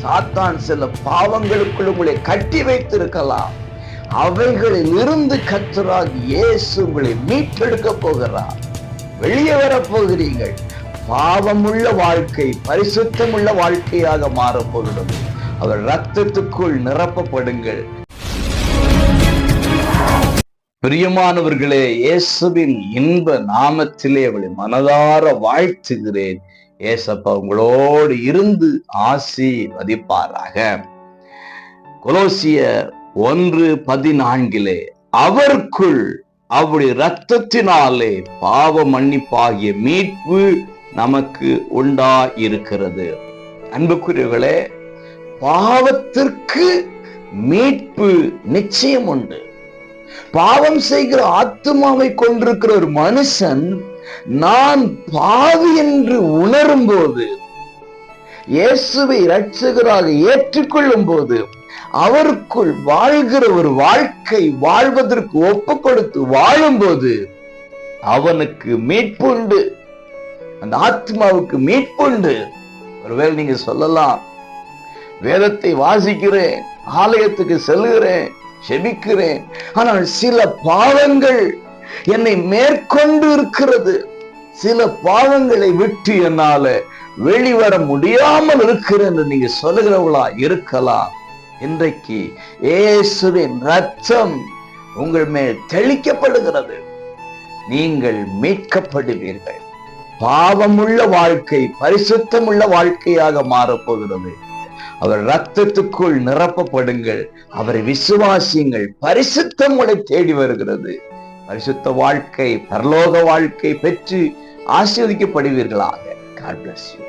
சாத்தான் சில பாவங்களுக்குள் உங்களை கட்டி வைத்திருக்கலாம். அவைகளில் இருந்து கர்த்தராகிய இயேசு உங்களை மீட்டெடுக்க போகிறார். வெளியே வரப் போகிறீர்கள். பாவமுள்ள வாழ்க்கை பரிசுத்தமுள்ள வாழ்க்கையாக மாறப்போகிறது. அவர் இரத்தத்துக்குள் நிரப்பப்படுங்கள். பிரியமானவர்களே, இயேசுவின் இன்ப நாமத்திலே அவளை மனதார வாழ்த்துகிறேன். ஏசப்பா உங்களோடு இருந்து ஆசீர்வதிப்பாராக. கொலோசியர் 1:14 அவருக்குள் அவருடைய இரத்தத்தினாலே பாவ மன்னிப்பாகிய மீட்பு நமக்கு உண்டாயிருக்கிறது. அன்புக்குரியவர்களே, பாவத்திற்கு மீட்பு நிச்சயம் உண்டு. பாவம் செய்கிற ஆத்துமாவை கொண்டிருக்கிற ஒரு மனுஷன் நான் பாவி என்று உணரும் போது, இயேசுவை இரட்சகராக ஏற்றுக்கொள்ளும் போது, அவருக்குள் வாழ்கிற ஒரு வாழ்க்கை வாழ்வதற்கு ஒப்பு கொடுத்து வாழும்போது அவனுக்கு மீட்புண்டு. அந்த ஆத்மாவுக்கு மீட்புண்டு. ஒருவேளை நீங்க சொல்லலாம், வேதத்தை வாசிக்கிறேன், ஆலயத்துக்கு செல்கிறேன், செபிக்கிறேன், ஆனால் சில பாவங்கள் என்னை மேற்கொண்டு இருக்கிறது, சில பாவங்களை விட்டு என்னால வெளிவர முடியாமல் இருக்கிறேன் என்று நீங்க சொல்லுகிறவங்களா இருக்கலாம். இன்றைக்கு இயேசுவின் இரத்தம் உங்கள் மேல் தெளிக்கப்படுகிறது. நீங்கள் மீட்கப்படுவீர்கள். பாவமுள்ள வாழ்க்கை பரிசுத்தமுள்ள வாழ்க்கையாக மாறப்போகிறது. அவர் இரத்தத்துக்குள் நிரப்பப்படுங்கள். அவரை விசுவாசியுங்கள். பரிசுத்தம் உங்களை தேடி வருகிறது. பரிசுத்த வாழ்க்கை, பரலோக வாழ்க்கை பெற்று ஆசீர்வதிக்கப்படுவீர்களாக. God bless you.